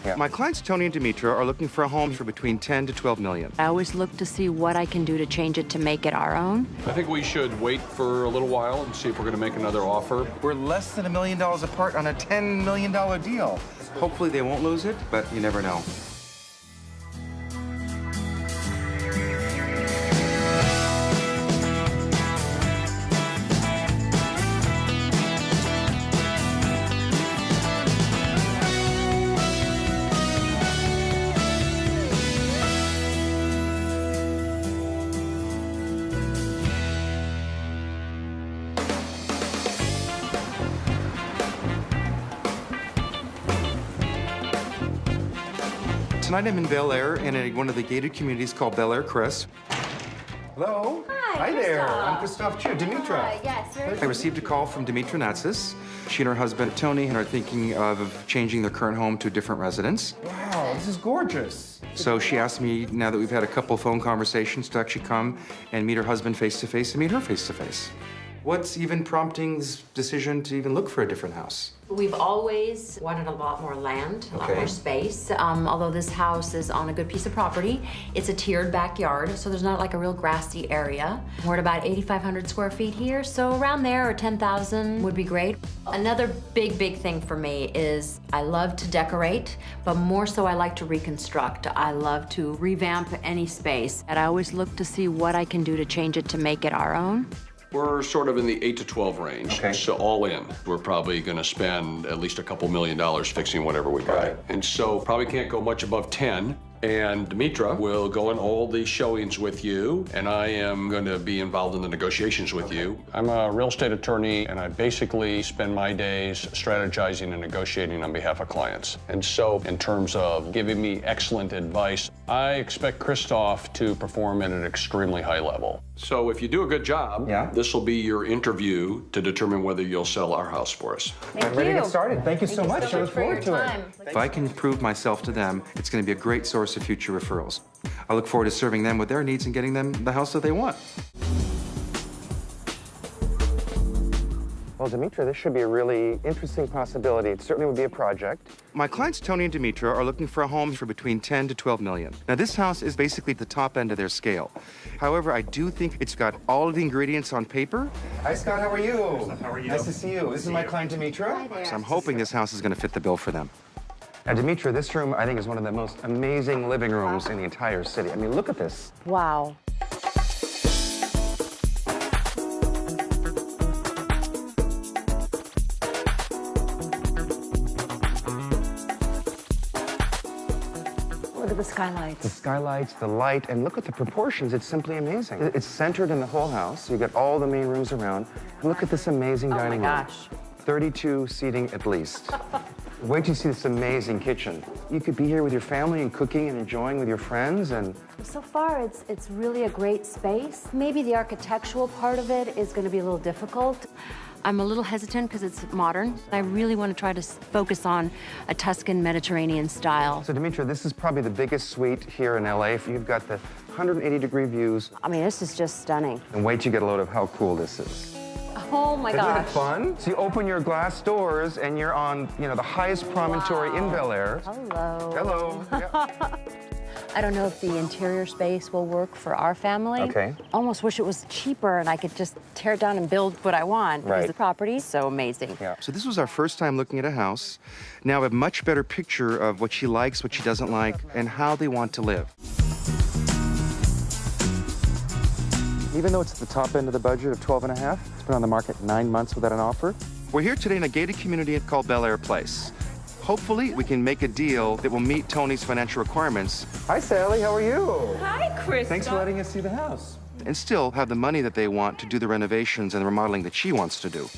Yeah. My clients, Tony and Demetra, are looking for a home for between 10 to 12 million. I always look to see what I can do to change it to make it our own. I think we should wait for a little while and see if we're going to make another offer. We're less than $1 million apart on a $10 million deal. Hopefully they won't lose it, but you never know. Tonight I'm in Bel Air in one of the gated communities called Bel Air, Chris. Hello. Hi there. I'm Christophe Choo. Demetra. Yes. I received a call from Demetra Natsis. She and her husband, Tony, are thinking of changing their current home to a different residence. Wow, this is gorgeous. So she asked me, now that we've had a couple phone conversations, to actually come and meet her husband face-to-face and meet her face-to-face. What's even prompting this decision to even look for a different house? We've always wanted a lot more land, a lot more space. Although this house is on a good piece of property, it's a tiered backyard, so there's not like a real grassy area. We're at about 8,500 square feet here, so around there, or 10,000 would be great. Another big thing for me is I love to decorate, but more so I like to reconstruct. I love to revamp any space, and I always look to see what I can do to change it to make it our own. We're sort of in the 8 to 12 range. Okay. So all in, we're probably going to spend at least a couple $1 million fixing whatever we buy. Right. And so probably can't go much above 10. And Demetra will go in all the showings with you, and I am going to be involved in the negotiations with you. I'm a real estate attorney, and I basically spend my days strategizing and negotiating on behalf of clients. And so in terms of giving me excellent advice, I expect Christophe to perform at an extremely high level. So if you do a good job, this will be your interview to determine whether you'll sell our house for us. I'm ready to get started. Thank you so much. I look forward to it. If I can prove myself to them, it's going to be a great source of future referrals. I look forward to serving them with their needs and getting them the house that they want. Well, Demetra, this should be a really interesting possibility. It certainly would be a project. My clients, Tony and Demetra, are looking for a home for between 10 to 12 million. Now, this house is basically the top end of their scale. However, I do think it's got all of the ingredients on paper. Hi, Scott, how are you? How are you? Nice to see you. This is my client, Demetra. Hi there. So I'm hoping this house is going to fit the bill for them. Now, Demetra, this room, I think, is one of the most amazing living rooms in the entire city. I mean, look at this. Wow. Look at the skylights. The skylights, the light, and look at the proportions. It's simply amazing. It's centered in the whole house. You've got all the main rooms around. And look at this amazing dining room. Oh, my gosh. 32 seating at least. Wait till you see this amazing kitchen. You could be here with your family and cooking and enjoying with your friends and... So far, it's really a great space. Maybe the architectural part of it is going to be a little difficult. I'm a little hesitant because it's modern. I really want to try to focus on a Tuscan Mediterranean style. So, Demetra, this is probably the biggest suite here in LA. You've got the 180-degree views. I mean, this is just stunning. And wait till you get a load of how cool this is. Oh my gosh. Isn't it fun? So you open your glass doors and you're on, you know, the highest promontory in Bel Air. Hello. Hello. Yeah. I don't know if the interior space will work for our family. Okay. Almost wish it was cheaper and I could just tear it down and build what I want. Right. Because the property's so amazing. Yeah. So this was our first time looking at a house. Now I have a much better picture of what she likes, what she doesn't like, and how they want to live. Even though it's at the top end of the budget of 12.5, it's been on the market 9 months without an offer. We're here today in a gated community called Bel Air Place. Hopefully, we can make a deal that will meet Tony's financial requirements. Hi, Sally, how are you? Hi, Chris. Thanks for letting us see the house. And still have the money that they want to do the renovations and the remodeling that she wants to do.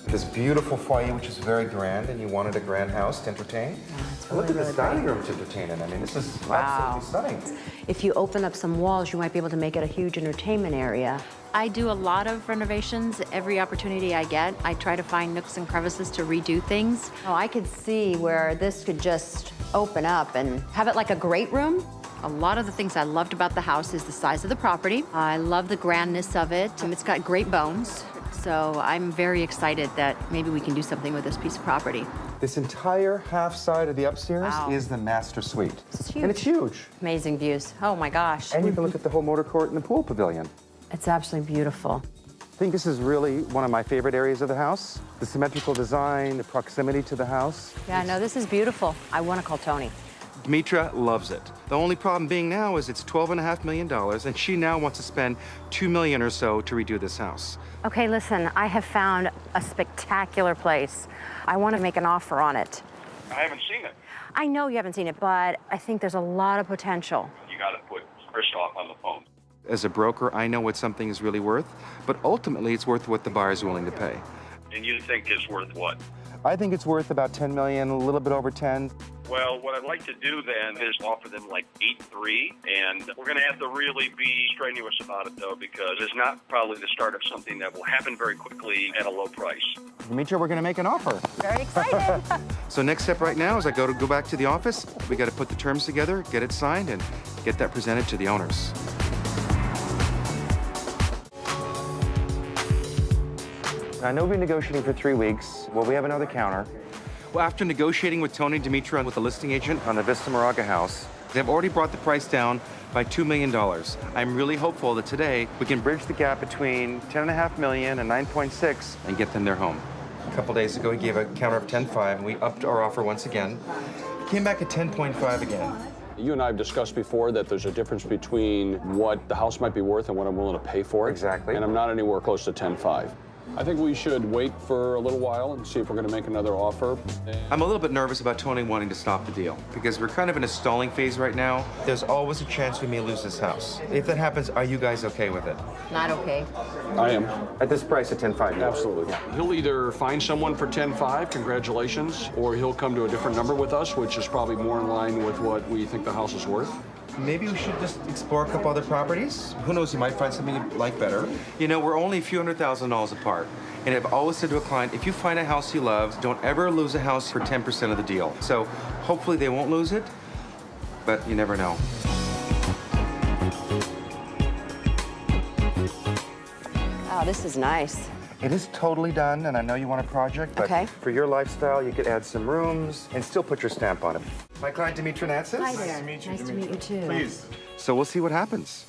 This beautiful foyer, which is very grand, and you wanted a grand house to entertain. Yeah, look at this dining room to entertain in. I mean, this is absolutely stunning. If you open up some walls, you might be able to make it a huge entertainment area. I do a lot of renovations. Every opportunity I get, I try to find nooks and crevices to redo things. Oh, I could see where this could just open up and have it like a great room. A lot of the things I loved about the house is the size of the property. I love the grandness of it. It's got great bones. So I'm very excited that maybe we can do something with this piece of property. This entire half side of the upstairs is the master suite. And it's huge. Amazing views. Oh my gosh. And you can look at the whole motor court and the pool pavilion. It's absolutely beautiful. I think this is really one of my favorite areas of the house. The symmetrical design, the proximity to the house. Yeah, no, this is beautiful. I want to call Tony. Demetra loves it. The only problem being now is it's $12.5 million, and she now wants to spend $2 million or so to redo this house. Okay, listen, I have found a spectacular place. I want to make an offer on it. I haven't seen it. I know you haven't seen it, but I think there's a lot of potential. You got to put Christophe on the phone. As a broker, I know what something is really worth, but ultimately it's worth what the buyer's willing to pay. And you think it's worth what? I think it's worth about $10 million, a little bit over 10. Well, what I'd like to do then is offer them like 8.3, and we're going to have to really be strenuous about it, though, because it's not probably the start of something that will happen very quickly at a low price. Demetra, we're going to make an offer. Very excited. So next step right now is I go back to the office. We got to put the terms together, get it signed, and get that presented to the owners. I know we've been negotiating for 3 weeks. Well, we have another counter. Well, after negotiating with Tony and Demetra and with the listing agent on the Vista Moraga house, they've already brought the price down by $2 million. I'm really hopeful that today we can bridge the gap between $10.5 million and 9.6 and get them their home. A couple days ago, he gave a counter of 10.5, and we upped our offer once again. Came back at 10.5 again. You and I have discussed before that there's a difference between what the house might be worth and what I'm willing to pay for it. Exactly. And I'm not anywhere close to 10.5. I think we should wait for a little while and see if we're going to make another offer. I'm a little bit nervous about Tony wanting to stop the deal because we're kind of in a stalling phase right now. There's always a chance we may lose this house. If that happens, are you guys okay with it? Not okay. I am. At this price at 10.5? Absolutely. Yeah. He'll either find someone for 10.5, congratulations, or he'll come to a different number with us, which is probably more in line with what we think the house is worth. Maybe we should just explore a couple other properties. Who knows, you might find something you like better. You know, we're only a few $100,000 apart. And I've always said to a client, if you find a house you love, don't ever lose a house for 10% of the deal. So hopefully they won't lose it, but you never know. Oh, this is nice. It is totally done, and I know you want a project, but for your lifestyle, you could add some rooms and still put your stamp on it. My client, Demetra Natsis. Hi there. Nice to meet you, Nice to meet you, too. Please. So we'll see what happens.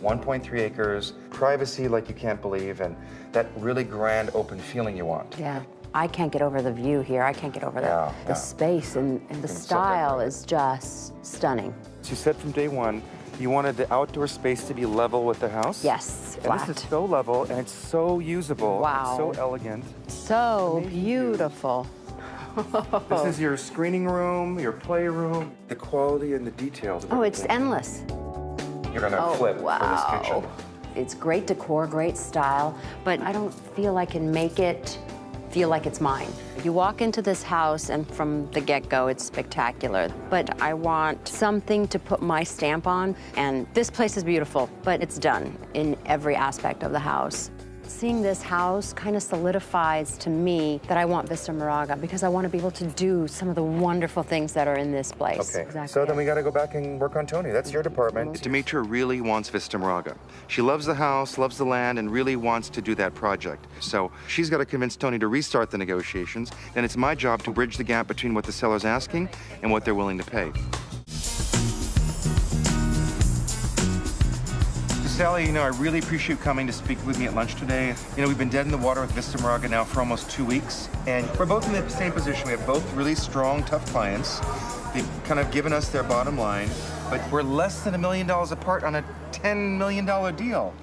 .3 acres, privacy like you can't believe, and that really grand open feeling you want. Yeah. I can't get over the view here. I can't get over the space, and the style is just stunning. So you said from day one, you wanted the outdoor space to be level with the house? Yes, and this is so level, and it's so usable. Wow. So elegant. So beautiful. This is your screening room, your playroom, the quality and the details. Oh, it's endless. You're gonna flip for this kitchen. It's great decor, great style, but I don't feel I can make it feel like it's mine. You walk into this house and from the get-go, it's spectacular. But I want something to put my stamp on, and this place is beautiful, but it's done in every aspect of the house. Seeing this house kind of solidifies to me that I want Vista Moraga because I want to be able to do some of the wonderful things that are in this place. Okay, exactly. So then we got to go back and work on Tony. That's your department. Demetra really wants Vista Moraga. She loves the house, loves the land, and really wants to do that project. So she's got to convince Tony to restart the negotiations, and it's my job to bridge the gap between what the seller's asking and what they're willing to pay. Sally, you know, I really appreciate you coming to speak with me at lunch today. You know, we've been dead in the water with Vista Moraga now for almost 2 weeks, and we're both in the same position. We have both really strong, tough clients. They've kind of given us their bottom line, but we're less than $1 million apart on a $10 million deal.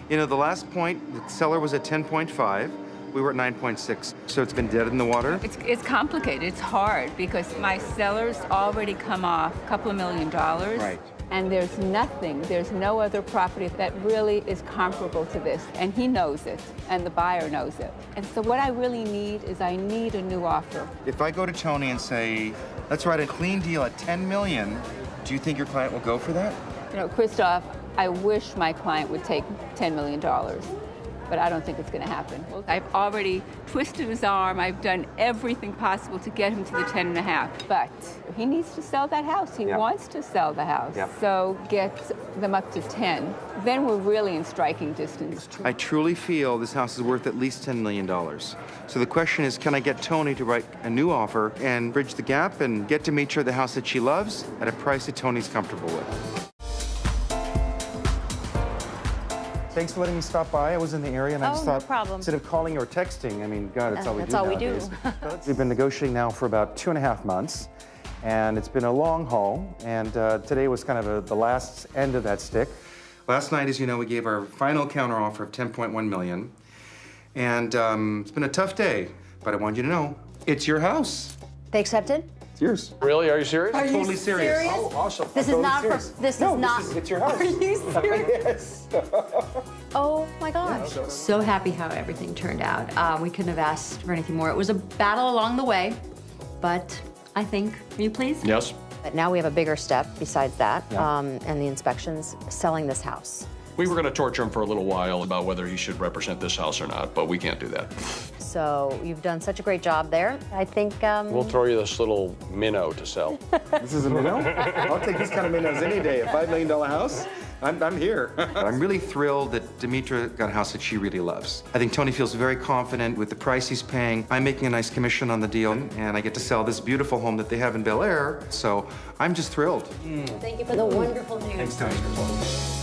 You know, the last point, the seller was at 10.5. We were at 9.6, so it's been dead in the water. It's complicated. It's hard because my seller's already come off a couple of $1 million. Right. And there's no other property that really is comparable to this. And he knows it, and the buyer knows it. And so what I really need is I need a new offer. If I go to Tony and say, let's write a clean deal at $10 million, do you think your client will go for that? You know, Christophe, I wish my client would take $10 million, but I don't think it's going to happen. I've already twisted his arm. I've done everything possible to get him to the 10.5, but he needs to sell that house. He wants to sell the house. So get them up to 10. Then we're really in striking distance. I truly feel this house is worth at least $10 million. So the question is, can I get Tony to write a new offer and bridge the gap and get Demetra the house that she loves at a price that Tony's comfortable with? Thanks for letting me stop by. I was in the area and I just thought, no problem. Instead of calling or texting, I mean, God, that's all we do nowadays. That's all we do. We've been negotiating now for about 2.5 months, and it's been a long haul, and today was kind of the last end of that stick. Last night, as you know, we gave our final counteroffer of $10.1 million, and it's been a tough day, but I want you to know, it's your house. They accepted? It's yours. Really? Are you serious? Are you Totally serious. Oh, awesome. This is not for, this is not. It's your house. Are you serious? Yes. Oh my gosh. So happy how everything turned out. We couldn't have asked for anything more. It was a battle along the way, but I think, are you pleased? Yes. But now we have a bigger step besides that, and the inspections, selling this house. We were going to torture him for a little while about whether he should represent this house or not, but we can't do that. So you've done such a great job there. I think We'll throw you this little minnow to sell. This is a minnow? I'll take these kind of minnows any day. A $5 million house? I'm here. I'm really thrilled that Demetra got a house that she really loves. I think Tony feels very confident with the price he's paying. I'm making a nice commission on the deal, and I get to sell this beautiful home that they have in Bel Air, so I'm just thrilled. Thank you for the wonderful news. Thanks, Tony.